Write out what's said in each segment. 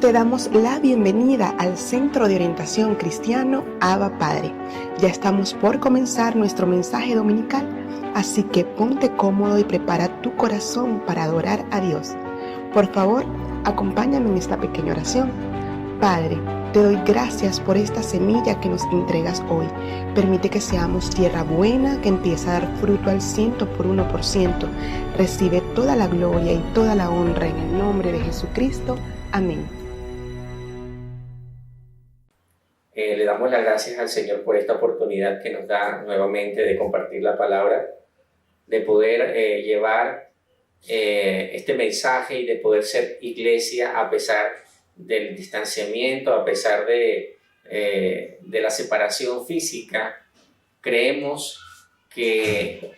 Te damos la bienvenida al Centro de Orientación Cristiano Abba Padre. Ya estamos por comenzar nuestro mensaje dominical, así que ponte cómodo y prepara tu corazón para adorar a Dios. Por favor, acompáñame en esta pequeña oración. Padre, te doy gracias por esta semilla que nos entregas hoy. Permite que seamos tierra buena que empieza a dar fruto al 100%. Recibe toda la gloria y toda la honra en el nombre de Jesucristo. Amén. Le damos las gracias al Señor por esta oportunidad que nos da nuevamente de compartir la palabra, de poder llevar este mensaje y de poder ser iglesia a pesar del distanciamiento, a pesar de la separación física. Creemos que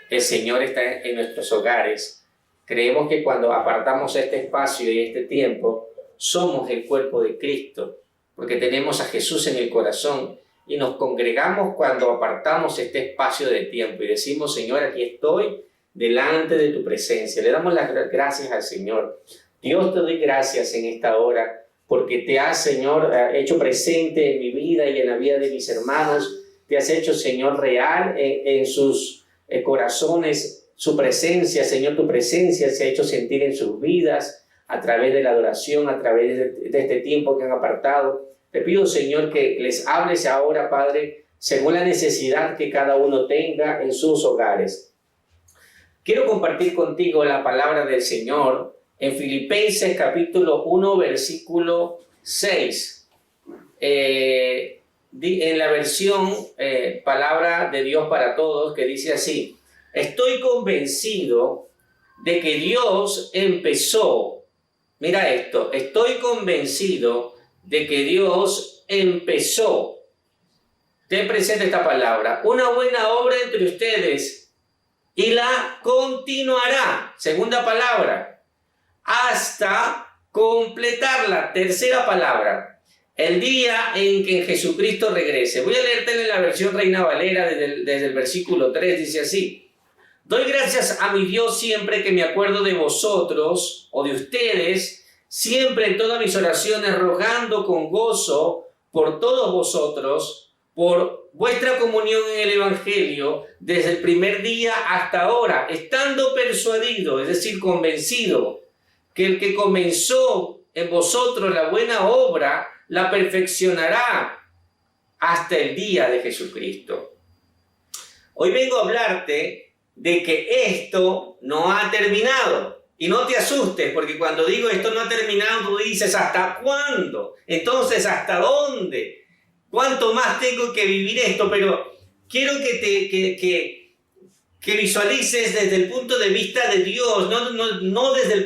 el Señor está en nuestros hogares. Creemos que cuando apartamos este espacio y este tiempo, somos el cuerpo de Cristo, porque tenemos a Jesús en el corazón y nos congregamos cuando apartamos este espacio de tiempo y decimos: Señor, aquí estoy delante de tu presencia. Le damos las gracias al Señor. Dios, te doy gracias en esta hora porque te has, Señor, hecho presente en mi vida y en la vida de mis hermanos. Te has hecho, Señor, real en sus corazones, su presencia. Señor, tu presencia se ha hecho sentir en sus vidas a través de la adoración, a través de este tiempo que han apartado. Te pido, Señor, que les hables ahora, Padre, según la necesidad que cada uno tenga en sus hogares. Quiero compartir contigo la palabra del Señor en Filipenses capítulo 1, versículo 6. En la versión Palabra de Dios para Todos, que dice así: estoy convencido de que Dios empezó, mira esto, estoy convencido de que Dios empezó, ten presente esta palabra, una buena obra entre ustedes y la continuará, segunda palabra, hasta completarla, tercera palabra, el día en que Jesucristo regrese. Voy a leerte en la versión Reina Valera desde el versículo 3, dice así: doy gracias a mi Dios siempre que me acuerdo de vosotros o de ustedes, siempre en todas mis oraciones, rogando con gozo por todos vosotros, por vuestra comunión en el Evangelio, desde el primer día hasta ahora, estando persuadido, es decir, convencido, que el que comenzó en vosotros la buena obra, la perfeccionará hasta el día de Jesucristo. Hoy vengo a hablarte de que esto no ha terminado. Y no te asustes, porque cuando digo esto no ha terminado, tú dices: ¿hasta cuándo? Entonces, ¿hasta dónde? ¿Cuánto más tengo que vivir esto? Pero quiero que visualices desde el punto de vista de Dios, no desde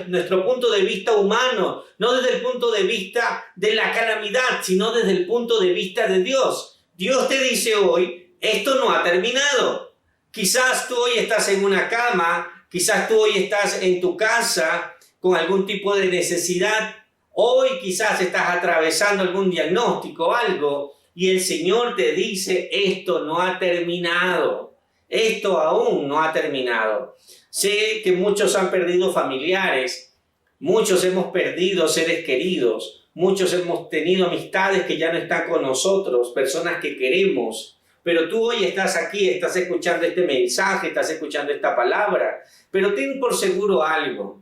nuestro punto de vista humano, no desde el punto de vista de la calamidad, sino desde el punto de vista de Dios. Dios te dice hoy: esto no ha terminado. Quizás tú hoy estás en una cama, quizás tú hoy estás en tu casa con algún tipo de necesidad. Hoy quizás estás atravesando algún diagnóstico o algo y el Señor te dice: esto no ha terminado. Esto aún no ha terminado. Sé que muchos han perdido familiares, muchos hemos perdido seres queridos, muchos hemos tenido amistades que ya no están con nosotros, personas que queremos. Pero tú hoy estás aquí, estás escuchando este mensaje, estás escuchando esta palabra. Pero ten por seguro algo,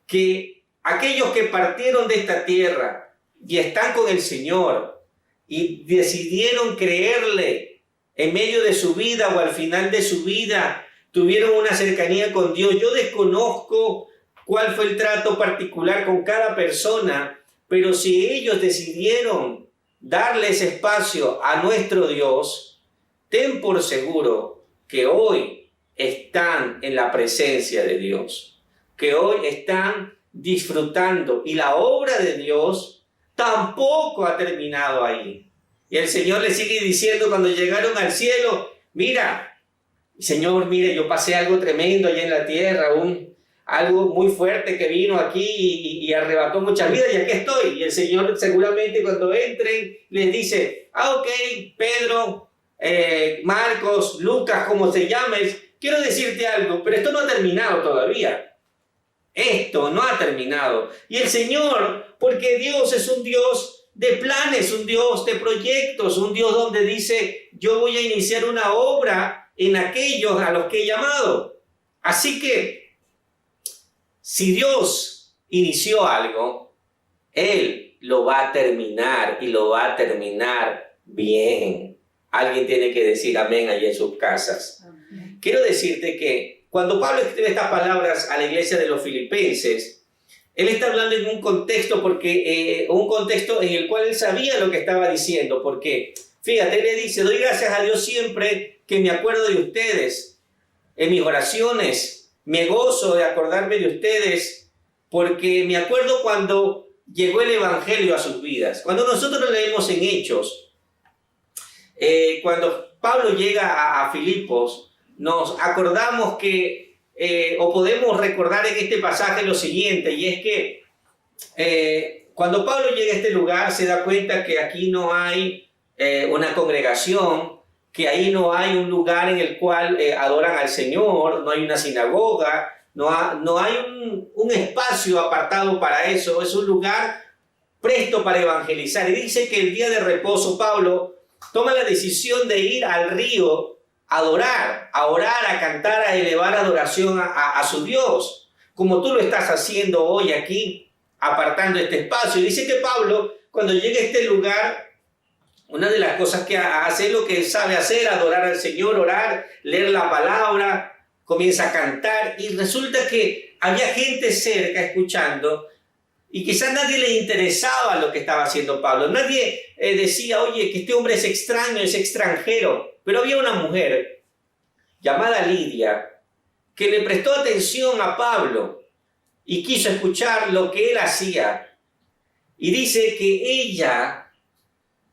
que aquellos que partieron de esta tierra y están con el Señor y decidieron creerle en medio de su vida o al final de su vida, tuvieron una cercanía con Dios. Yo desconozco cuál fue el trato particular con cada persona, pero si ellos decidieron darle ese espacio a nuestro Dios, ten por seguro que hoy están en la presencia de Dios, que hoy están disfrutando, y la obra de Dios tampoco ha terminado ahí. Y el Señor le sigue diciendo cuando llegaron al cielo: mira, Señor, mire, yo pasé algo tremendo allá en la tierra, algo muy fuerte que vino aquí y arrebató muchas vidas, y aquí estoy. Y el Señor seguramente cuando entren les dice: ok, Pedro, Marcos, Lucas, como se llames, quiero decirte algo, pero esto no ha terminado todavía. Esto no ha terminado. Y el Señor, porque Dios es un Dios de planes, un Dios de proyectos, un Dios donde dice, yo voy a iniciar una obra en aquellos a los que he llamado. Así que, si Dios inició algo, Él lo va a terminar y lo va a terminar bien. Alguien tiene que decir amén allí en sus casas. Amén. Quiero decirte que cuando Pablo escribe estas palabras a la iglesia de los filipenses, él está hablando en un contexto, un contexto en el cual él sabía lo que estaba diciendo. Porque, fíjate, él le dice, doy gracias a Dios siempre que me acuerdo de ustedes. En mis oraciones me gozo de acordarme de ustedes, porque me acuerdo cuando llegó el evangelio a sus vidas. Cuando nosotros leemos en Hechos, cuando Pablo llega a Filipos, nos acordamos que, o podemos recordar en este pasaje lo siguiente, y es que cuando Pablo llega a este lugar se da cuenta que aquí no hay una congregación, que ahí no hay un lugar en el cual adoran al Señor, no hay una sinagoga, no hay un espacio apartado para eso, es un lugar presto para evangelizar. Y dice que el día de reposo Pablo toma la decisión de ir al río a adorar, a orar, a cantar, a elevar adoración a su Dios, como tú lo estás haciendo hoy aquí, apartando este espacio. Y dice que Pablo, cuando llega a este lugar, una de las cosas que hace es lo que sabe hacer, adorar al Señor, orar, leer la palabra, comienza a cantar, y resulta que había gente cerca escuchando, y quizás nadie le interesaba lo que estaba haciendo Pablo. Nadie decía, oye, que este hombre es extraño, es extranjero. Pero había una mujer llamada Lidia que le prestó atención a Pablo y quiso escuchar lo que él hacía. Y dice que ella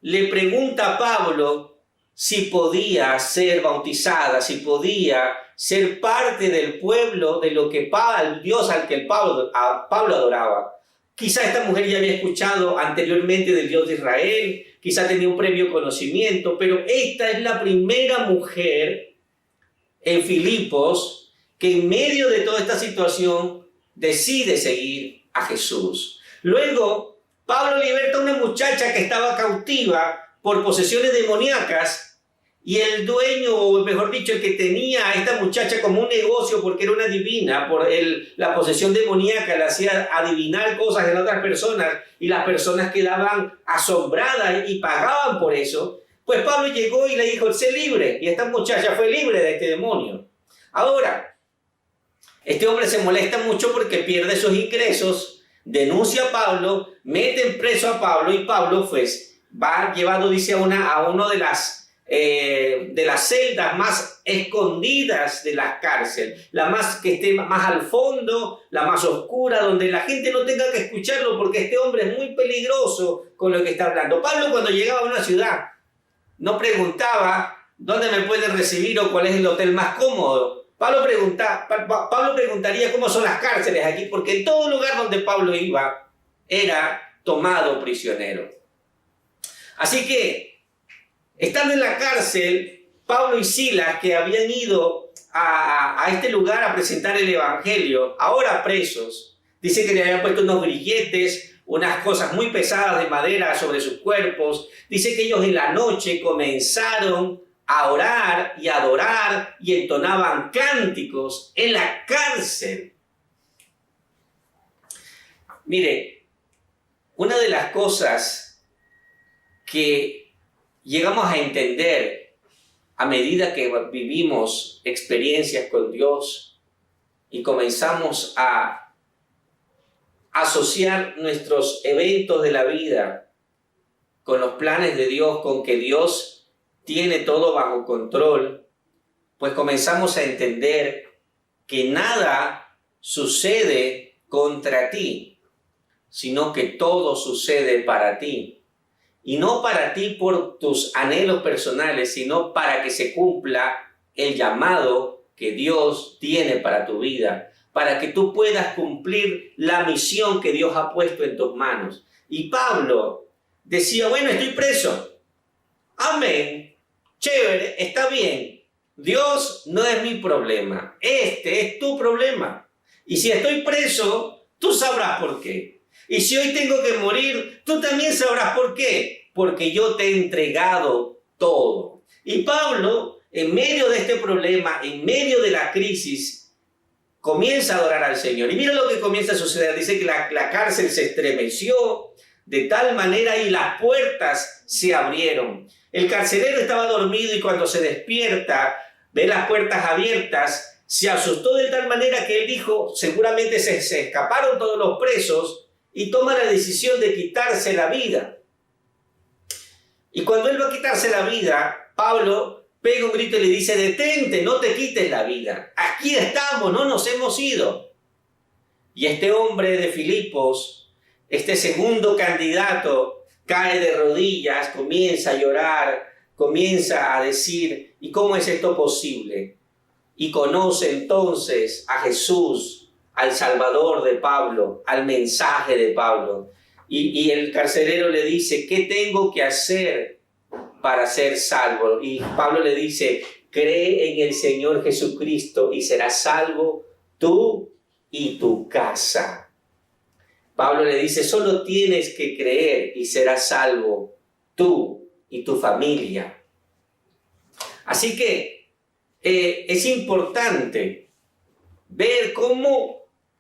le pregunta a Pablo si podía ser bautizada, si podía ser parte del pueblo de lo que el Dios al que Pablo adoraba. Quizá esta mujer ya había escuchado anteriormente del Dios de Israel, quizá tenía un previo conocimiento, pero esta es la primera mujer en Filipos que en medio de toda esta situación decide seguir a Jesús. Luego, Pablo liberta a una muchacha que estaba cautiva por posesiones demoníacas, y el dueño, o mejor dicho, el que tenía a esta muchacha como un negocio porque era una divina, por la posesión demoníaca le hacía adivinar cosas en otras personas y las personas quedaban asombradas y pagaban por eso, pues Pablo llegó y le dijo, sé libre, y esta muchacha fue libre de este demonio. Ahora, este hombre se molesta mucho porque pierde sus ingresos, denuncia a Pablo, meten preso a Pablo, y Pablo pues va llevado, dice, a uno de las celdas más escondidas de la cárcel, la más que esté más al fondo, la más oscura, donde la gente no tenga que escucharlo, porque este hombre es muy peligroso con lo que está hablando. Pablo, cuando llegaba a una ciudad, no preguntaba dónde me pueden recibir o cuál es el hotel más cómodo. Pablo preguntaría cómo son las cárceles aquí, porque en todo lugar donde Pablo iba era tomado prisionero. Así que, estando en la cárcel, Pablo y Silas, que habían ido a este lugar a presentar el evangelio, ahora presos, dice que le habían puesto unos grilletes, unas cosas muy pesadas de madera sobre sus cuerpos. Dice que ellos en la noche comenzaron a orar y a adorar y entonaban cánticos en la cárcel. Mire, una de las cosas que llegamos a entender a medida que vivimos experiencias con Dios y comenzamos a asociar nuestros eventos de la vida con los planes de Dios, con que Dios tiene todo bajo control, pues comenzamos a entender que nada sucede contra ti, sino que todo sucede para ti. Y no para ti por tus anhelos personales, sino para que se cumpla el llamado que Dios tiene para tu vida, para que tú puedas cumplir la misión que Dios ha puesto en tus manos. Y Pablo decía, bueno, estoy preso. Amén. Chévere, está bien. Dios no es mi problema. Este es tu problema. Y si estoy preso, tú sabrás por qué. Y si hoy tengo que morir, tú también sabrás por qué. Porque yo te he entregado todo. Y Pablo, en medio de este problema, en medio de la crisis, comienza a adorar al Señor. Y mira lo que comienza a suceder. Dice que la cárcel se estremeció de tal manera y las puertas se abrieron. El carcelero estaba dormido y cuando se despierta, ve las puertas abiertas, se asustó de tal manera que él dijo, seguramente se escaparon todos los presos, y toma la decisión de quitarse la vida. Y cuando él va a quitarse la vida, Pablo pega un grito y le dice, detente, no te quites la vida. Aquí estamos, no nos hemos ido. Y este hombre de Filipos, este segundo candidato, cae de rodillas, comienza a llorar, comienza a decir, ¿y cómo es esto posible? Y conoce entonces a Jesús, al Salvador de Pablo, al mensaje de Pablo. Y el carcelero le dice, ¿qué tengo que hacer para ser salvo? Y Pablo le dice, cree en el Señor Jesucristo y serás salvo tú y tu casa. Pablo le dice, solo tienes que creer y serás salvo tú y tu familia. Así que es importante ver cómo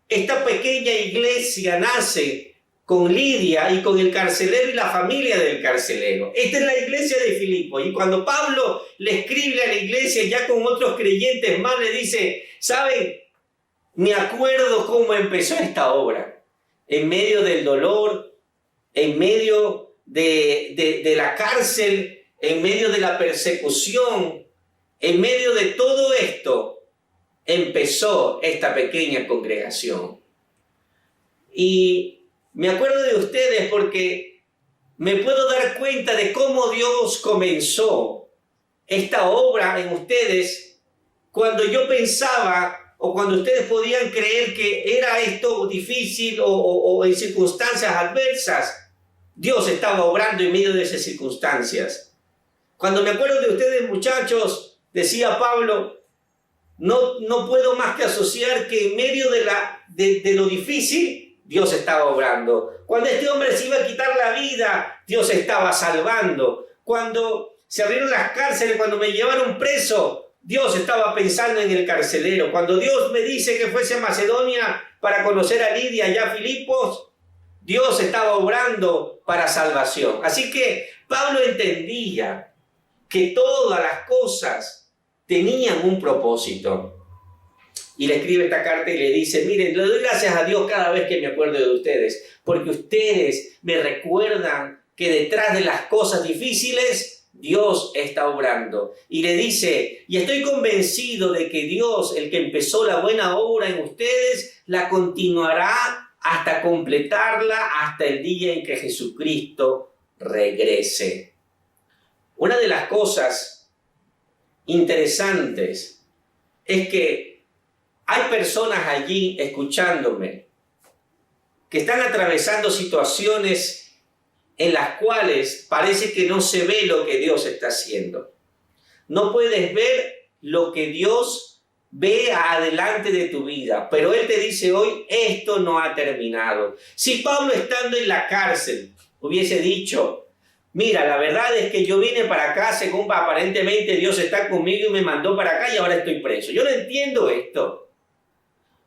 esta pequeña iglesia nace con Lidia y con el carcelero y la familia del carcelero. Esta es la iglesia de Filipos. Y cuando Pablo le escribe a la iglesia ya con otros creyentes más, le dice, ¿saben? Me acuerdo cómo empezó esta obra. En medio del dolor, en medio de la cárcel, en medio de la persecución, en medio de todo esto, empezó esta pequeña congregación. Y me acuerdo de ustedes porque me puedo dar cuenta de cómo Dios comenzó esta obra en ustedes cuando yo pensaba o cuando ustedes podían creer que era esto difícil o en circunstancias adversas. Dios estaba obrando en medio de esas circunstancias. Cuando me acuerdo de ustedes, muchachos, decía Pablo, no puedo más que asociar que en medio de lo difícil, Dios estaba obrando. Cuando este hombre se iba a quitar la vida, Dios estaba salvando. Cuando se abrieron las cárceles, cuando me llevaron preso, Dios estaba pensando en el carcelero. Cuando Dios me dice que fuese a Macedonia para conocer a Lidia allá a Filipos, Dios estaba obrando para salvación. Así que Pablo entendía que todas las cosas tenían un propósito. Y le escribe esta carta y le dice, miren, le doy gracias a Dios cada vez que me acuerdo de ustedes, porque ustedes me recuerdan que detrás de las cosas difíciles, Dios está obrando. Y le dice, y estoy convencido de que Dios, el que empezó la buena obra en ustedes, la continuará hasta completarla hasta el día en que Jesucristo regrese. Una de las cosas interesantes es que hay personas allí escuchándome que están atravesando situaciones en las cuales parece que no se ve lo que Dios está haciendo. No puedes ver lo que Dios ve adelante de tu vida, pero Él te dice hoy, esto no ha terminado. Si Pablo estando en la cárcel hubiese dicho, mira, la verdad es que yo vine para acá según aparentemente Dios está conmigo y me mandó para acá y ahora estoy preso. Yo no entiendo esto.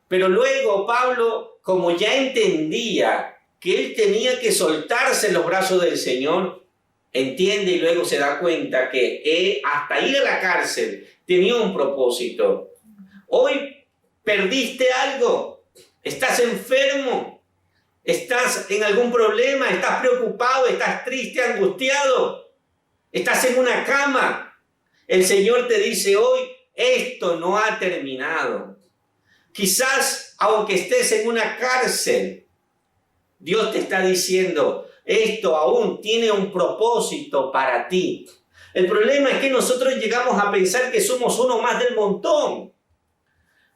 Pero luego Pablo, como ya entendía que él tenía que soltarse en los brazos del Señor, entiende y luego se da cuenta que hasta ir a la cárcel tenía un propósito. Hoy perdiste algo, estás enfermo, estás en algún problema, estás preocupado, estás triste, angustiado, estás en una cama. El Señor te dice hoy, esto no ha terminado. Quizás, aunque estés en una cárcel, Dios te está diciendo, esto aún tiene un propósito para ti. El problema es que nosotros llegamos a pensar que somos uno más del montón.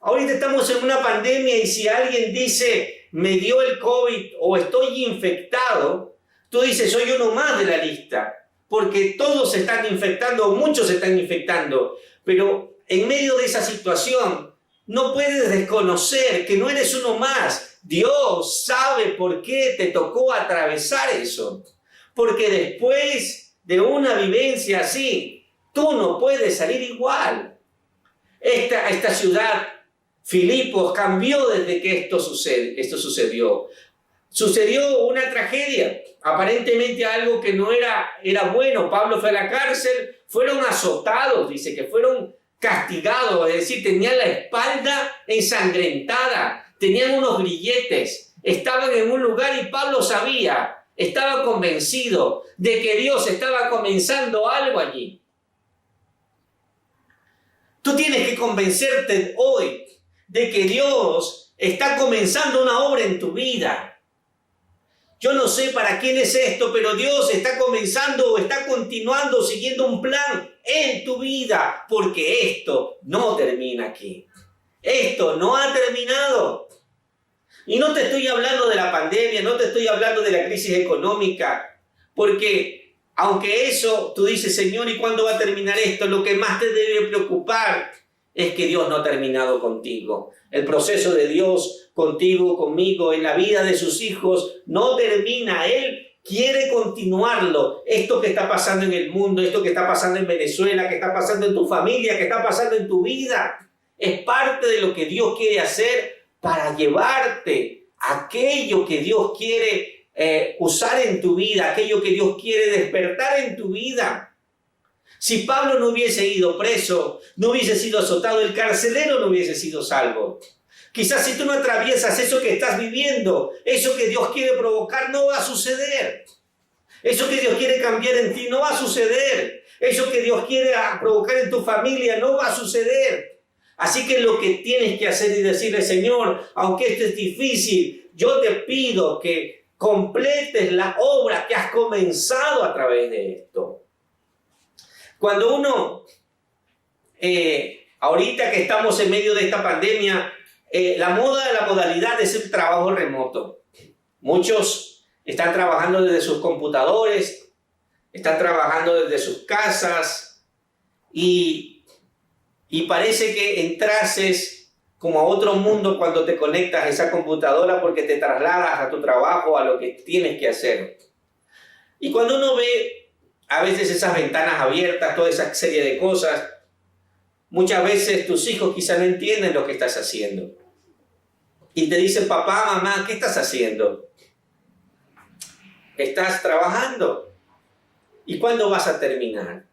Ahorita estamos en una pandemia y si alguien dice, me dio el COVID o estoy infectado, tú dices, soy uno más de la lista. Porque todos se están infectando o muchos se están infectando. Pero en medio de esa situación, no puedes desconocer que no eres uno más. Dios sabe por qué te tocó atravesar eso. Porque después de una vivencia así, tú no puedes salir igual. Esta ciudad, Filipos, cambió desde que esto sucedió. Sucedió una tragedia, aparentemente algo que no era bueno. Pablo fue a la cárcel, fueron azotados, dice que fueron castigados, es decir, tenían la espalda ensangrentada, tenían unos grilletes, estaban en un lugar y Pablo sabía, estaba convencido de que Dios estaba comenzando algo allí. Tú tienes que convencerte hoy de que Dios está comenzando una obra en tu vida. Yo no sé para quién es esto, pero Dios está comenzando o está continuando siguiendo un plan en tu vida, porque esto no termina aquí. Esto no ha terminado. Y no te estoy hablando de la pandemia, no te estoy hablando de la crisis económica, porque aunque eso tú dices, Señor, ¿y cuándo va a terminar esto? Lo que más te debe preocupar es que Dios no ha terminado contigo. El proceso de Dios contigo, conmigo, en la vida de sus hijos, no termina. Él quiere continuarlo. Esto que está pasando en el mundo, esto que está pasando en Venezuela, que está pasando en tu familia, que está pasando en tu vida, es parte de lo que Dios quiere hacer para llevarte a aquello que Dios quiere usar en tu vida, aquello que Dios quiere despertar en tu vida. Si Pablo no hubiese ido preso, no hubiese sido azotado, el carcelero no hubiese sido salvo. Quizás si tú no atraviesas eso que estás viviendo, eso que Dios quiere provocar, no va a suceder. Eso que Dios quiere cambiar en ti no va a suceder. Eso que Dios quiere provocar en tu familia no va a suceder. Así que lo que tienes que hacer es decirle, Señor, aunque esto es difícil, yo te pido que completes la obra que has comenzado a través de esto. Cuando uno, ahorita que estamos en medio de esta pandemia, la modalidad es el trabajo remoto. Muchos están trabajando desde sus computadores, están trabajando desde sus casas y parece que entrases como a otro mundo cuando te conectas a esa computadora porque te trasladas a tu trabajo, a lo que tienes que hacer. Y cuando uno ve a veces esas ventanas abiertas, toda esa serie de cosas, muchas veces tus hijos quizás no entienden lo que estás haciendo. Y te dicen, papá, mamá, ¿qué estás haciendo? ¿Estás trabajando? ¿Y cuándo vas a terminar?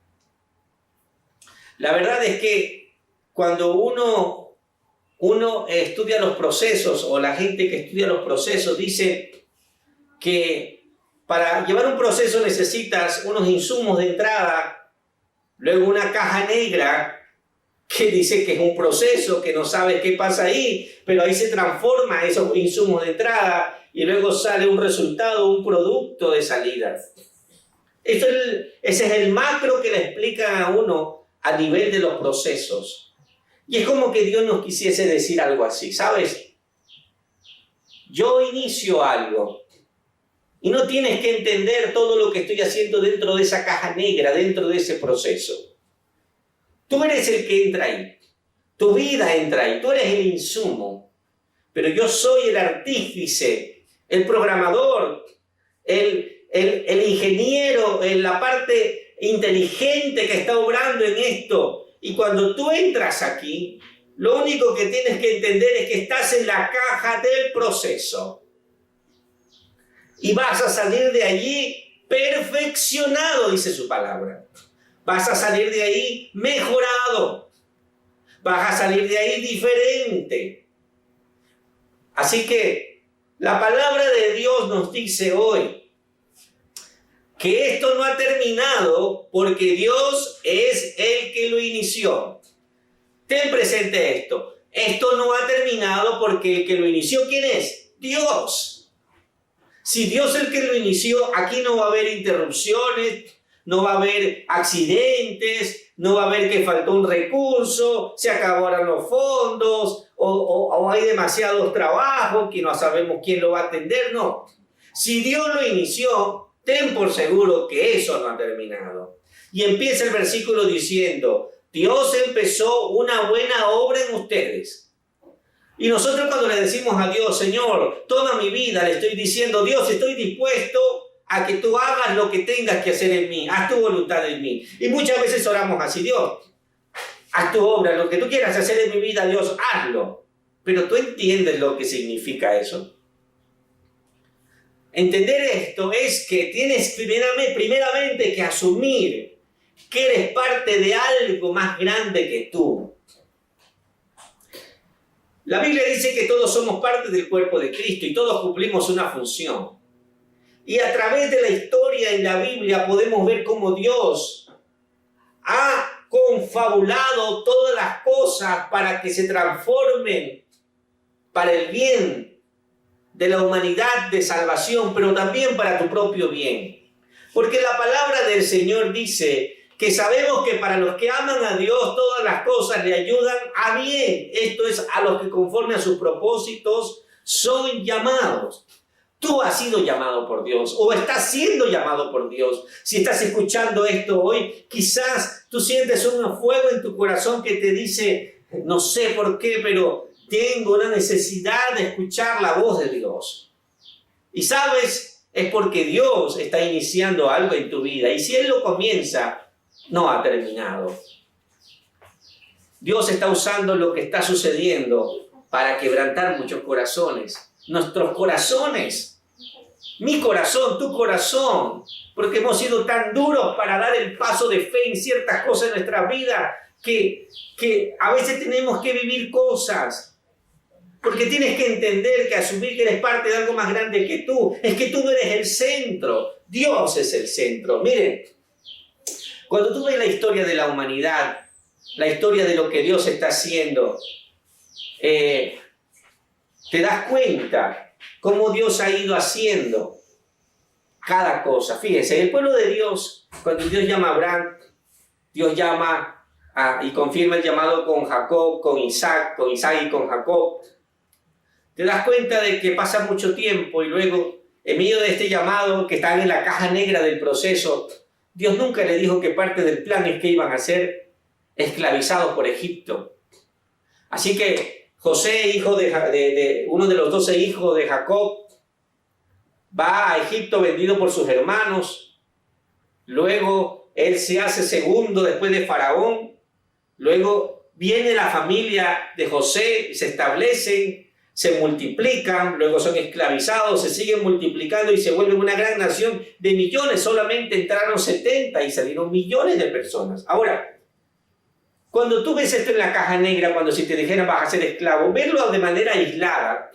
La verdad es que cuando uno estudia los procesos, o la gente que estudia los procesos dice que para llevar un proceso necesitas unos insumos de entrada, luego una caja negra que dice que es un proceso, que no sabes qué pasa ahí, pero ahí se transforma esos insumos de entrada y luego sale un resultado, un producto de salida. Ese es el macro que le explican a uno a nivel de los procesos. Y es como que Dios nos quisiese decir algo así, ¿sabes? Yo inicio algo y no tienes que entender todo lo que estoy haciendo dentro de esa caja negra, dentro de ese proceso. Tú eres el que entra ahí, tu vida entra ahí, tú eres el insumo, pero yo soy el artífice, el programador, el ingeniero, en la parte inteligente que está obrando en esto. Y cuando tú entras aquí, lo único que tienes que entender es que estás en la caja del proceso. Y vas a salir de allí perfeccionado, dice su palabra. Vas a salir de ahí mejorado. Vas a salir de ahí diferente. Así que la palabra de Dios nos dice hoy que esto no ha terminado porque Dios es el que lo inició. Ten presente esto. Esto no ha terminado porque el que lo inició, ¿quién es? Dios. Si Dios es el que lo inició, aquí no va a haber interrupciones, no va a haber accidentes, no va a haber que faltó un recurso, se acabaron los fondos, o hay demasiados trabajos que no sabemos quién lo va a atender. No. Si Dios lo inició, ten por seguro que eso no ha terminado. Y empieza el versículo diciendo, Dios empezó una buena obra en ustedes. Y nosotros cuando le decimos a Dios, Señor, toma mi vida, le estoy diciendo, Dios, estoy dispuesto a que tú hagas lo que tengas que hacer en mí, haz tu voluntad en mí. Y muchas veces oramos así, Dios, haz tu obra, lo que tú quieras hacer en mi vida, Dios, hazlo. Pero tú entiendes lo que significa eso. Entender esto es que tienes primeramente que asumir que eres parte de algo más grande que tú. La Biblia dice que todos somos parte del cuerpo de Cristo y todos cumplimos una función. Y a través de la historia en la Biblia podemos ver cómo Dios ha confabulado todas las cosas para que se transformen para el bien de la humanidad de salvación, pero también para tu propio bien. Porque la palabra del Señor dice que sabemos que para los que aman a Dios todas las cosas le ayudan a bien. Esto es, a los que conforme a sus propósitos son llamados. Tú has sido llamado por Dios o estás siendo llamado por Dios. Si estás escuchando esto hoy, quizás tú sientes un fuego en tu corazón que te dice, no sé por qué, pero tengo una necesidad de escuchar la voz de Dios. Y sabes, es porque Dios está iniciando algo en tu vida. Y si Él lo comienza, no ha terminado. Dios está usando lo que está sucediendo para quebrantar muchos corazones. Nuestros corazones. Mi corazón, tu corazón. Porque hemos sido tan duros para dar el paso de fe en ciertas cosas en nuestra vida que a veces tenemos que vivir cosas. Porque tienes que entender que asumir que eres parte de algo más grande que tú, es que tú no eres el centro, Dios es el centro. Miren, cuando tú ves la historia de la humanidad, la historia de lo que Dios está haciendo, te das cuenta cómo Dios ha ido haciendo cada cosa. Fíjense, el pueblo de Dios, cuando Dios llama a Abraham, Dios llama y confirma el llamado con Jacob, con Isaac y con Jacob. Te das cuenta de que pasa mucho tiempo y luego, en medio de este llamado que están en la caja negra del proceso, Dios nunca le dijo que parte del plan es que iban a ser esclavizados por Egipto. Así que José, hijo de uno de los 12 hijos de Jacob, va a Egipto vendido por sus hermanos. Luego él se hace segundo después de Faraón. Luego viene la familia de José y se establecen, se multiplican, luego son esclavizados, se siguen multiplicando y se vuelven una gran nación de millones. Solamente entraron 70 y salieron millones de personas. Ahora, cuando tú ves esto en la caja negra, cuando si te dijeran vas a ser esclavo, verlo de manera aislada,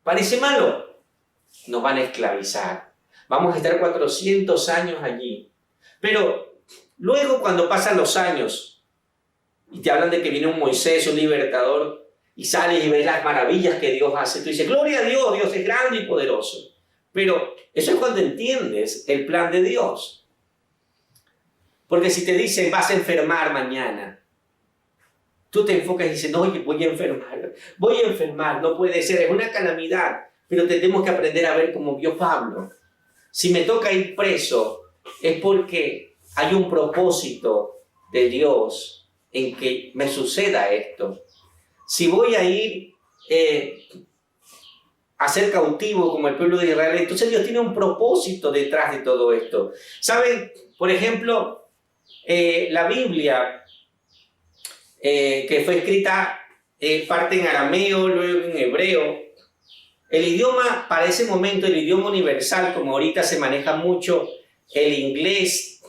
parece malo. Nos van a esclavizar. Vamos a estar 400 años allí. Pero luego cuando pasan los años y te hablan de que viene un Moisés, un libertador, y sales y ves las maravillas que Dios hace, tú dices, gloria a Dios, Dios es grande y poderoso. Pero eso es cuando entiendes el plan de Dios. Porque si te dicen, vas a enfermar mañana, tú te enfocas y dices, no, oye, voy a enfermar, no puede ser, es una calamidad. Pero tenemos que aprender a ver como vio Pablo. Si me toca ir preso, es porque hay un propósito de Dios en que me suceda esto. Si voy a ir a ser cautivo como el pueblo de Israel, entonces Dios tiene un propósito detrás de todo esto. ¿Saben? Por ejemplo, la Biblia, que fue escrita parte en arameo, luego en hebreo. El idioma, para ese momento, el idioma universal, como ahorita se maneja mucho el inglés,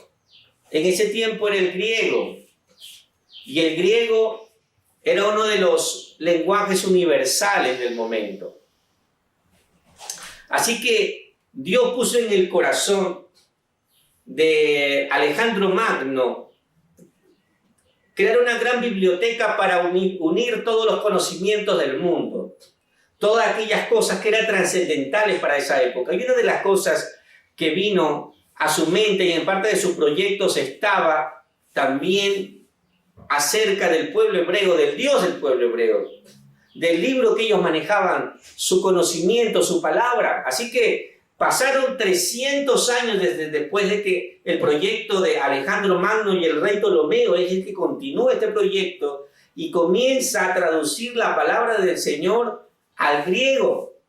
en ese tiempo era el griego. Y el griego era uno de los lenguajes universales del momento. Así que Dios puso en el corazón de Alejandro Magno crear una gran biblioteca para unir todos los conocimientos del mundo, todas aquellas cosas que eran trascendentales para esa época. Y una de las cosas que vino a su mente y en parte de sus proyectos estaba también acerca del pueblo hebreo, del Dios del pueblo hebreo, del libro que ellos manejaban, su conocimiento, su palabra. Así que pasaron 300 años desde después de que el proyecto de Alejandro Magno y el rey Ptolomeo es el que continúa este proyecto, y comienza a traducir la palabra del Señor al griego.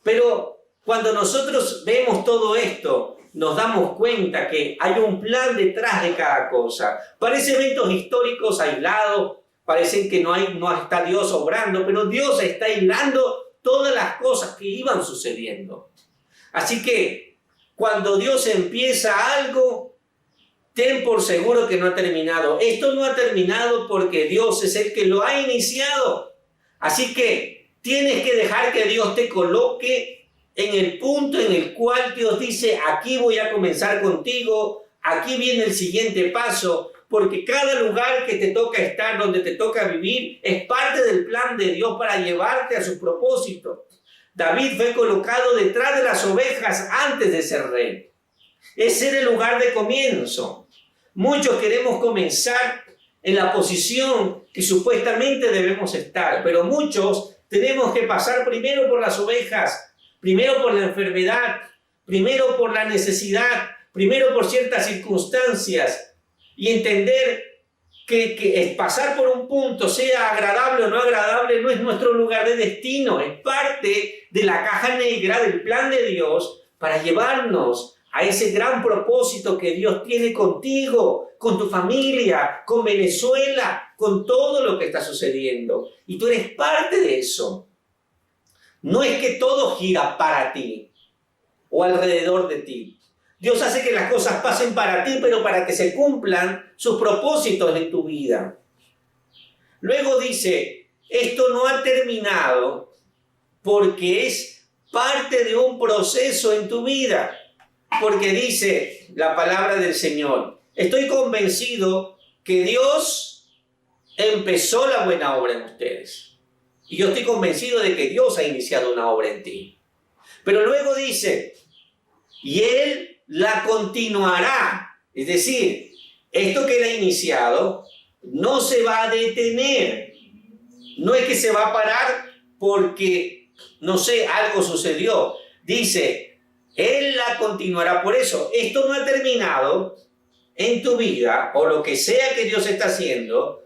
Pero cuando nosotros vemos todo esto, nos damos cuenta que hay un plan detrás de cada cosa. Parece eventos históricos aislados, parecen que no está Dios obrando, pero Dios está hilando todas las cosas que iban sucediendo. Así que cuando Dios empieza algo, ten por seguro que no ha terminado. Esto no ha terminado porque Dios es el que lo ha iniciado. Así que tienes que dejar que Dios te coloque en el punto en el cual Dios dice, aquí voy a comenzar contigo, aquí viene el siguiente paso, porque cada lugar que te toca estar, donde te toca vivir, es parte del plan de Dios para llevarte a su propósito. David fue colocado detrás de las ovejas antes de ser rey. Ese era el lugar de comienzo. Muchos queremos comenzar en la posición que supuestamente debemos estar, pero muchos tenemos que pasar primero por las ovejas, primero por la enfermedad, primero por la necesidad, primero por ciertas circunstancias, y entender que pasar por un punto, sea agradable o no agradable, no es nuestro lugar de destino, es parte de la caja negra del plan de Dios para llevarnos a ese gran propósito que Dios tiene contigo, con tu familia, con Venezuela, con todo lo que está sucediendo. Y tú eres parte de eso. No es que todo gira para ti o alrededor de ti. Dios hace que las cosas pasen para ti, pero para que se cumplan sus propósitos en tu vida. Luego dice, esto no ha terminado porque es parte de un proceso en tu vida. Porque dice la palabra del Señor, estoy convencido que Dios empezó la buena obra en ustedes. Y yo estoy convencido de que Dios ha iniciado una obra en ti. Pero luego dice, y Él la continuará. Es decir, esto que Él ha iniciado no se va a detener. No es que se va a parar porque, no sé, algo sucedió. Dice, Él la continuará. Por eso, esto no ha terminado en tu vida, o lo que sea que Dios está haciendo,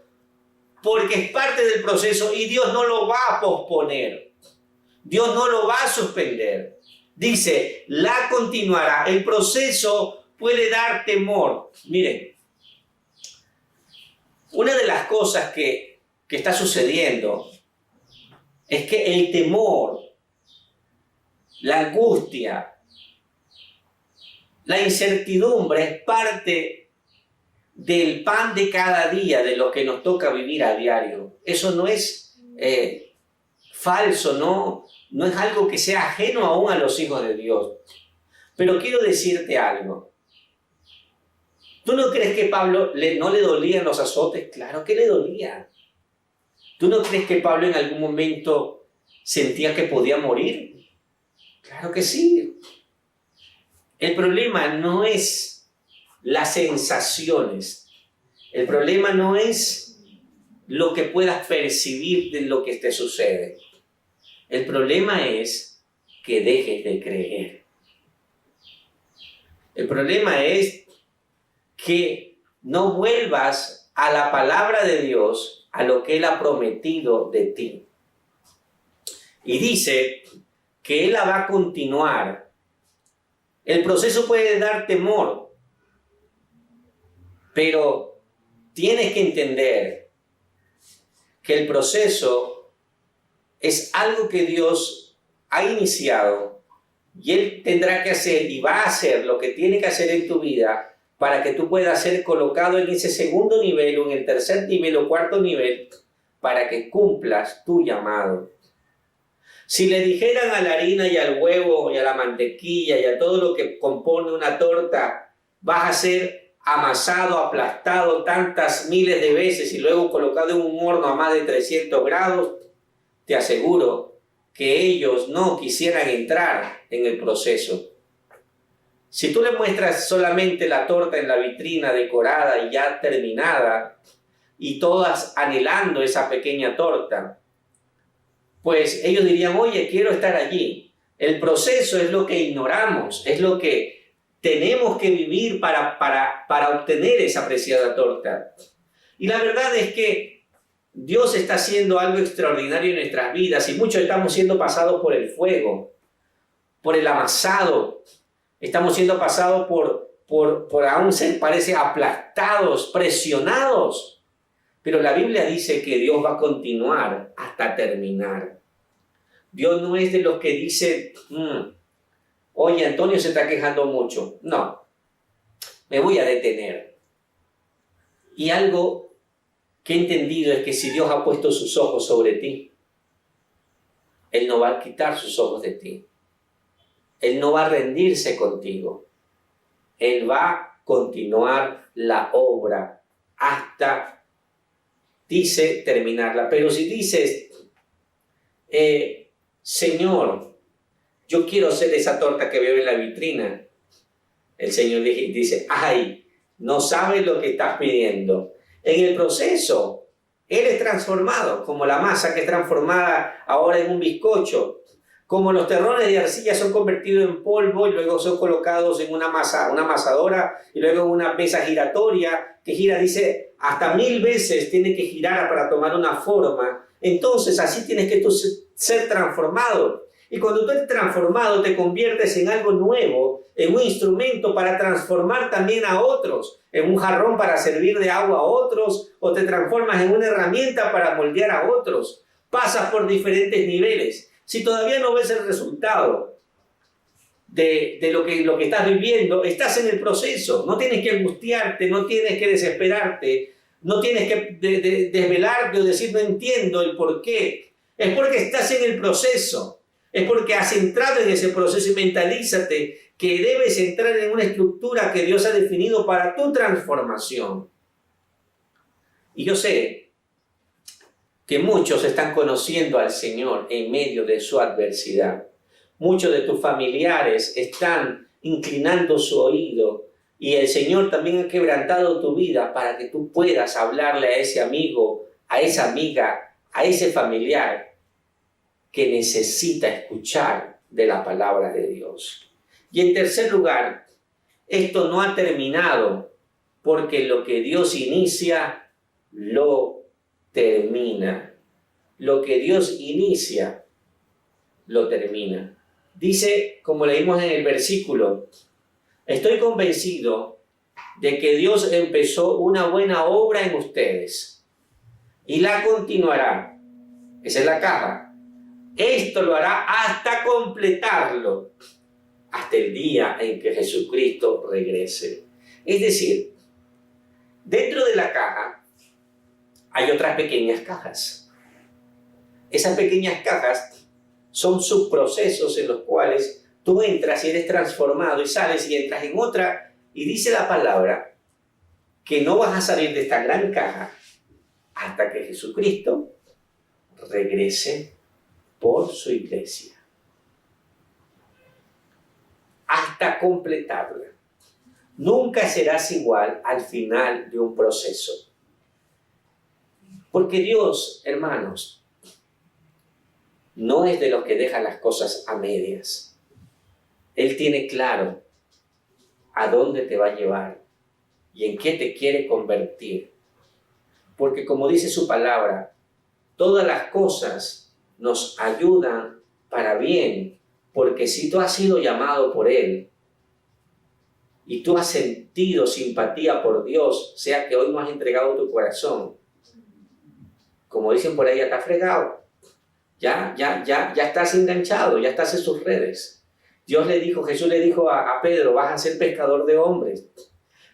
porque es parte del proceso y Dios no lo va a posponer. Dios no lo va a suspender. Dice, la continuará. El proceso puede dar temor. Miren, una de las cosas que está sucediendo es que el temor, la angustia, la incertidumbre es parte del pan de cada día, de lo que nos toca vivir a diario. Eso no es falso, no es algo que sea ajeno aún a los hijos de Dios. Pero quiero decirte algo. ¿Tú no crees que Pablo no le dolían los azotes? Claro que le dolía. ¿Tú no crees que Pablo en algún momento sentía que podía morir? Claro que sí. El problema no es las sensaciones. El problema no es lo que puedas percibir de lo que te sucede. El problema es que dejes de creer. El problema es que no vuelvas a la palabra de Dios, a lo que Él ha prometido de ti. Y dice que Él la va a continuar. El proceso puede dar temor, pero tienes que entender que el proceso es algo que Dios ha iniciado y Él tendrá que hacer y va a hacer lo que tiene que hacer en tu vida para que tú puedas ser colocado en ese segundo nivel o en el tercer nivel o cuarto nivel para que cumplas tu llamado. Si le dijeran a la harina y al huevo y a la mantequilla y a todo lo que compone una torta, vas a ser amasado, aplastado tantas miles de veces y luego colocado en un horno a más de 300 grados, te aseguro que ellos no quisieran entrar en el proceso. Si tú le muestras solamente la torta en la vitrina decorada y ya terminada, y todas anhelando esa pequeña torta, pues ellos dirían, oye, quiero estar allí. El proceso es lo que ignoramos, es lo que tenemos que vivir para obtener esa preciada torta. Y la verdad es que Dios está haciendo algo extraordinario en nuestras vidas y muchos estamos siendo pasados por el fuego, por el amasado. Estamos siendo pasados por aún se parece aplastados, presionados. Pero la Biblia dice que Dios va a continuar hasta terminar. Dios no es de los que dice, oye, Antonio se está quejando mucho. No, me voy a detener. Y algo que he entendido es que si Dios ha puesto sus ojos sobre ti, Él no va a quitar sus ojos de ti. Él no va a rendirse contigo. Él va a continuar la obra hasta, dice, terminarla. Pero si dices, Señor, yo quiero ser esa torta que veo en la vitrina, el Señor dice, ay, no sabes lo que estás pidiendo. En el proceso, eres transformado, como la masa que es transformada ahora en un bizcocho, como los terrones de arcilla son convertidos en polvo y luego son colocados en una amasadora y luego en una mesa giratoria que gira, dice, hasta 1000 veces tiene que girar para tomar una forma. Entonces, así tienes que tú ser transformado. Y cuando tú eres transformado, te conviertes en algo nuevo, en un instrumento para transformar también a otros, en un jarrón para servir de agua a otros, o te transformas en una herramienta para moldear a otros. Pasas por diferentes niveles. Si todavía no ves el resultado de lo que estás viviendo, estás en el proceso. No tienes que angustiarte, no tienes que desesperarte, no tienes que desvelarte o decir no entiendo el por qué. Es porque estás en el proceso. Es porque has entrado en ese proceso y mentalízate que debes entrar en una estructura que Dios ha definido para tu transformación. Y yo sé que muchos están conociendo al Señor en medio de su adversidad. Muchos de tus familiares están inclinando su oído y el Señor también ha quebrantado tu vida para que tú puedas hablarle a ese amigo, a esa amiga, a ese familiar que necesita escuchar de la palabra de Dios. Y en tercer lugar, esto no ha terminado porque lo que Dios inicia, lo termina. Lo que Dios inicia, lo termina. Dice, como leímos en el versículo, estoy convencido de que Dios empezó una buena obra en ustedes y la continuará. Esa es la caja. Esto lo hará hasta completarlo, hasta el día en que Jesucristo regrese. Es decir, dentro de la caja hay otras pequeñas cajas. Esas pequeñas cajas son subprocesos en los cuales tú entras y eres transformado y sales y entras en otra. Y dice la palabra que no vas a salir de esta gran caja hasta que Jesucristo regrese por su iglesia. Hasta completarla. Nunca serás igual al final de un proceso. Porque Dios, hermanos, no es de los que deja las cosas a medias. Él tiene claro a dónde te va a llevar y en qué te quiere convertir. Porque como dice su palabra, todas las cosas nos ayudan para bien. Porque si tú has sido llamado por Él y tú has sentido simpatía por Dios, sea que hoy no has entregado tu corazón, como dicen por ahí, ya está fregado. Ya estás enganchado, ya estás en sus redes. Jesús le dijo a Pedro, vas a ser pescador de hombres.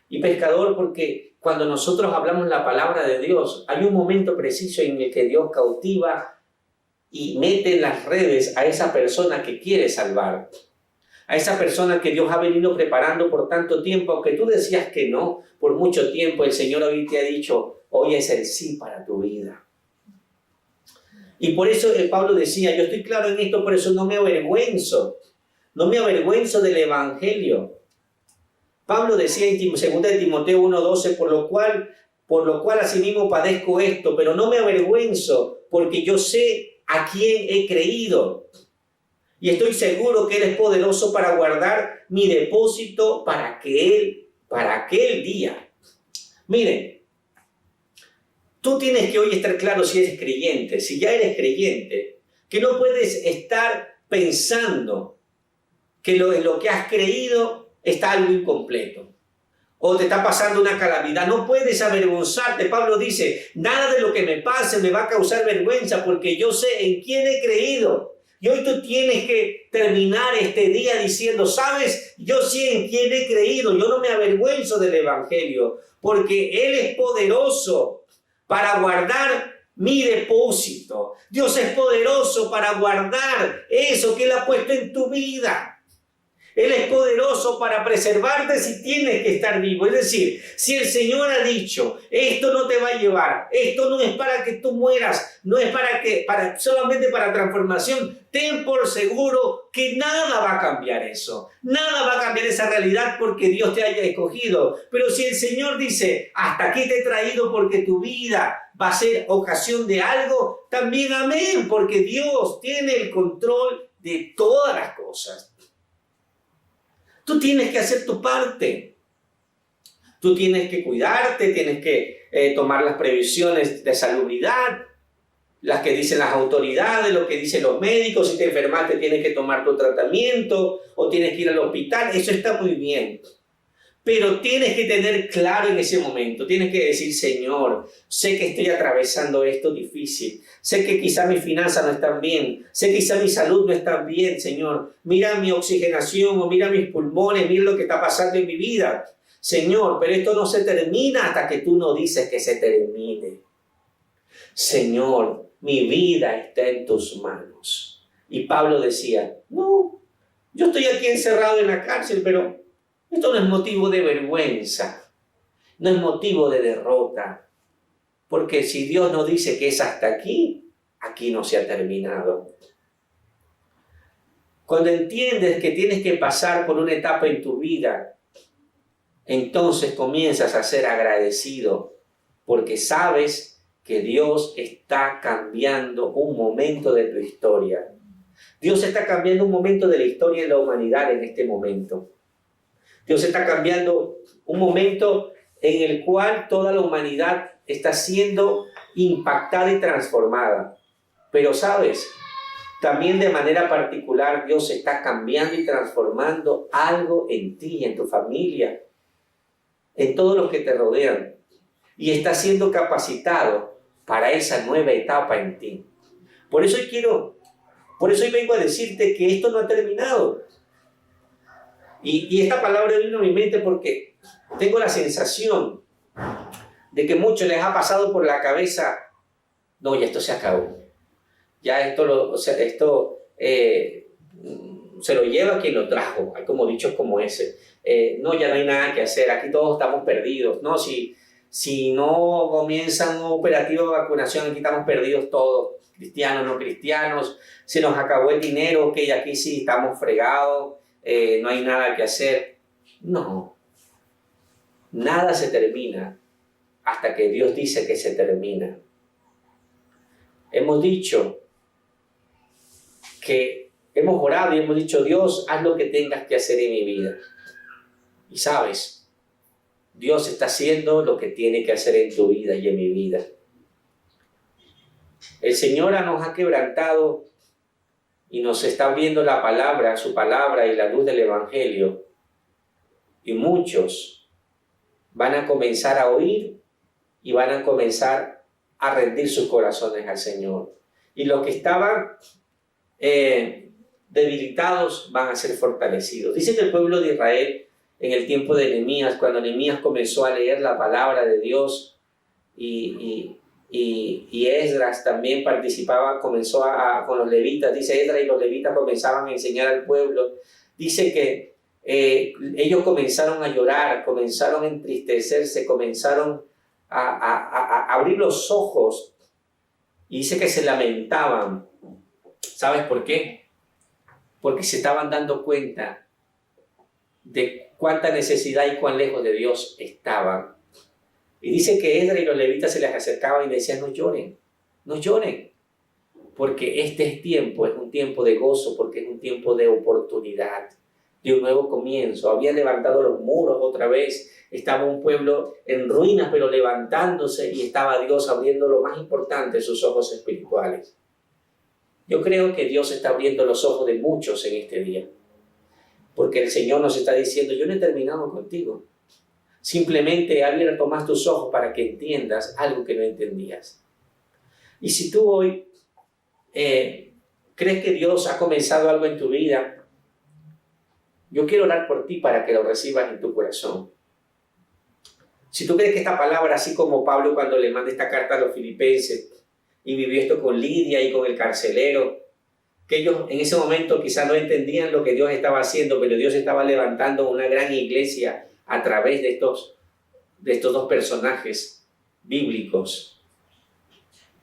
Y pescador porque cuando nosotros hablamos la palabra de Dios, hay un momento preciso en el que Dios cautiva y mete en las redes a esa persona que quiere salvar. A esa persona que Dios ha venido preparando por tanto tiempo, aunque tú decías que no, por mucho tiempo el Señor hoy te ha dicho, hoy es el sí para tu vida. Y por eso Pablo decía, yo estoy claro en esto, por eso no me avergüenzo del Evangelio. Pablo decía en 2 de Timoteo 1:12, por lo cual asimismo padezco esto, pero no me avergüenzo, porque yo sé a quién he creído. Y estoy seguro que Él es poderoso para guardar mi depósito para aquel día. Miren, Tú tienes que hoy estar claro si eres creyente, si ya eres creyente, que no puedes estar pensando que en lo que has creído está algo incompleto o te está pasando una calamidad. No puedes avergonzarte. Pablo dice, nada de lo que me pase me va a causar vergüenza porque yo sé en quién he creído. Y hoy tú tienes que terminar este día diciendo, ¿sabes? Yo sé en quién he creído. Yo no me avergüenzo del Evangelio porque Él es poderoso para guardar mi depósito. Dios es poderoso para guardar eso que Él ha puesto en tu vida. Él es poderoso para preservarte si tienes que estar vivo. Es decir, si el Señor ha dicho, esto no te va a llevar, esto no es para que tú mueras, no es solamente para transformación, ten por seguro que nada va a cambiar eso. Nada va a cambiar esa realidad porque Dios te haya escogido. Pero si el Señor dice, hasta aquí te he traído porque tu vida va a ser ocasión de algo, también amén, porque Dios tiene el control de todas las cosas. Tú tienes que hacer tu parte. Tú tienes que cuidarte, tienes que tomar las previsiones de salubridad, las que dicen las autoridades, lo que dicen los médicos. Si te enfermaste, tienes que tomar tu tratamiento o tienes que ir al hospital. Eso está muy bien. Pero tienes que tener claro en ese momento, tienes que decir, Señor, sé que estoy atravesando esto difícil, sé que quizá mis finanzas no están bien, sé que quizá mi salud no está bien, Señor. Mira mi oxigenación o mira mis pulmones, mira lo que está pasando en mi vida. Señor, pero esto no se termina hasta que tú no dices que se termine. Señor, mi vida está en tus manos. Y Pablo decía, no, yo estoy aquí encerrado en la cárcel, pero esto no es motivo de vergüenza, no es motivo de derrota, porque si Dios nos dice que es hasta aquí, aquí no se ha terminado. Cuando entiendes que tienes que pasar por una etapa en tu vida, entonces comienzas a ser agradecido, porque sabes que Dios está cambiando un momento de tu historia. Dios está cambiando un momento de la historia de la humanidad en este momento. Dios está cambiando un momento en el cual toda la humanidad está siendo impactada y transformada. Pero, ¿sabes? También de manera particular Dios está cambiando y transformando algo en ti, en tu familia, en todos los que te rodean. Y está siendo capacitado para esa nueva etapa en ti. Por eso hoy vengo a decirte que esto no ha terminado. Y esta palabra vino a mi mente porque tengo la sensación de que muchos les ha pasado por la cabeza, no, ya esto se acabó. Ya esto se lo lleva quien lo trajo. Hay como dichos como ese. No, ya no hay nada que hacer. Aquí todos estamos perdidos. No, si no comienzan un operativo de vacunación, aquí estamos perdidos todos. Cristianos, no cristianos. Se nos acabó el dinero, que aquí sí estamos fregados. No hay nada que hacer. No, nada se termina hasta que Dios dice que se termina. Hemos dicho que hemos orado y hemos dicho, Dios, haz lo que tengas que hacer en mi vida. Y sabes, Dios está haciendo lo que tiene que hacer en tu vida y en mi vida. El Señor nos ha quebrantado y nos está abriendo la palabra, su palabra y la luz del Evangelio. Y muchos van a comenzar a oír y van a comenzar a rendir sus corazones al Señor. Y los que estaban debilitados van a ser fortalecidos. Dice que el pueblo de Israel en el tiempo de Nehemías, cuando Nehemías comenzó a leer la palabra de Dios y Esdras también participaba, comenzó con los levitas, dice Esdras, y los levitas comenzaban a enseñar al pueblo. Dice que ellos comenzaron a llorar, comenzaron a entristecerse, comenzaron a abrir los ojos, y dice que se lamentaban. ¿Sabes por qué? Porque se estaban dando cuenta de cuánta necesidad y cuán lejos de Dios estaban. Y dice que Esdras y los levitas se les acercaban y decían, no lloren, porque este tiempo es un tiempo de gozo, porque es un tiempo de oportunidad. de un nuevo comienzo. Había levantado los muros otra vez. Estaba un pueblo en ruinas, pero levantándose, y estaba Dios abriendo lo más importante, sus ojos espirituales. Yo creo que Dios está abriendo los ojos de muchos en este día, porque el Señor nos está diciendo: yo no he terminado contigo. Simplemente he abierto más tus ojos para que entiendas algo que no entendías. Y si tú hoy crees que Dios ha comenzado algo en tu vida, yo quiero orar por ti para que lo recibas en tu corazón. Si tú crees que esta palabra, así como Pablo cuando le manda esta carta a los filipenses y vivió esto con Lidia y con el carcelero, que ellos en ese momento quizás no entendían lo que Dios estaba haciendo, pero Dios estaba levantando una gran iglesia a través de estos dos personajes bíblicos.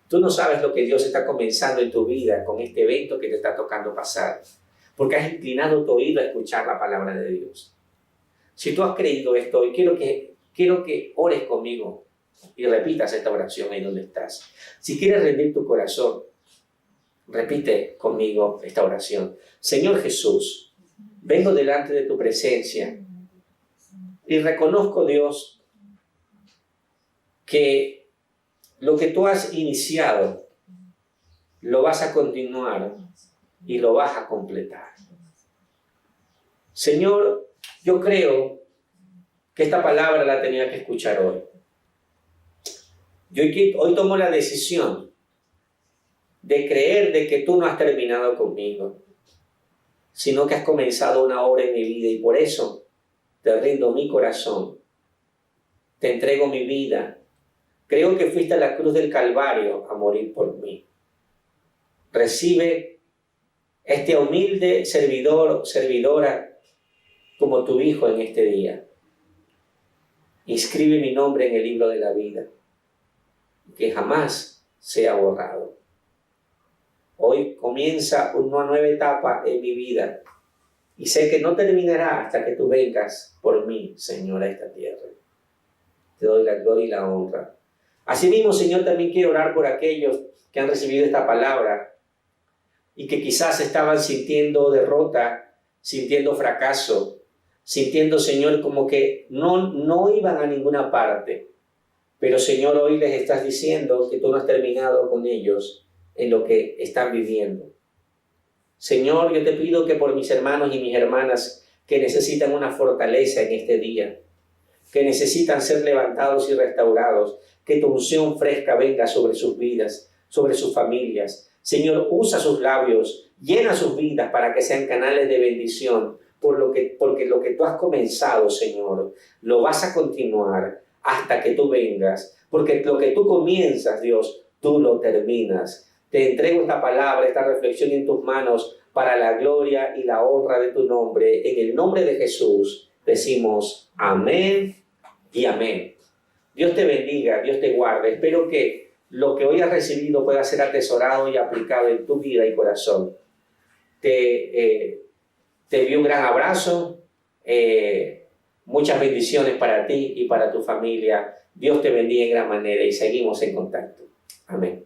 Tú no sabes lo que Dios está comenzando en tu vida con este evento que te está tocando pasar, porque has inclinado tu oído a escuchar la palabra de Dios. Si tú has creído esto hoy, quiero que ores conmigo y repitas esta oración ahí donde estás. Si quieres rendir tu corazón, repite conmigo esta oración. Señor Jesús, vengo delante de tu presencia y reconozco, Dios, que lo que tú has iniciado lo vas a continuar y lo vas a completar. Señor, yo creo que esta palabra la tenía que escuchar hoy. Hoy tomo la decisión de creer de que tú no has terminado conmigo, sino que has comenzado una obra en mi vida, y por eso te rindo mi corazón, te entrego mi vida. Creo que fuiste a la cruz del Calvario a morir por mí. Recibe este humilde servidor, servidora, como tu hijo en este día. Inscribe mi nombre en el libro de la vida, que jamás sea borrado. Hoy comienza una nueva etapa en mi vida, y sé que no terminará hasta que tú vengas por mí, Señor, a esta tierra. Te doy la gloria y la honra. Asimismo, Señor, también quiero orar por aquellos que han recibido esta palabra y que quizás estaban sintiendo derrota, sintiendo fracaso, sintiendo, Señor, como que no iban a ninguna parte. Pero, Señor, hoy les estás diciendo que tú no has terminado con ellos en lo que están viviendo. Señor, yo te pido que por mis hermanos y mis hermanas que necesitan una fortaleza en este día, que necesitan ser levantados y restaurados, que tu unción fresca venga sobre sus vidas, sobre sus familias. Señor, usa sus labios, llena sus vidas para que sean canales de bendición, porque lo que tú has comenzado, Señor, lo vas a continuar hasta que tú vengas, porque lo que tú comienzas, Dios, tú lo terminas. Te entrego esta palabra, esta reflexión en tus manos para la gloria y la honra de tu nombre. En el nombre de Jesús decimos amén y amén. Dios te bendiga, Dios te guarde. Espero que lo que hoy has recibido pueda ser atesorado y aplicado en tu vida y corazón. Te envío un gran abrazo, muchas bendiciones para ti y para tu familia. Dios te bendiga en gran manera y seguimos en contacto. Amén.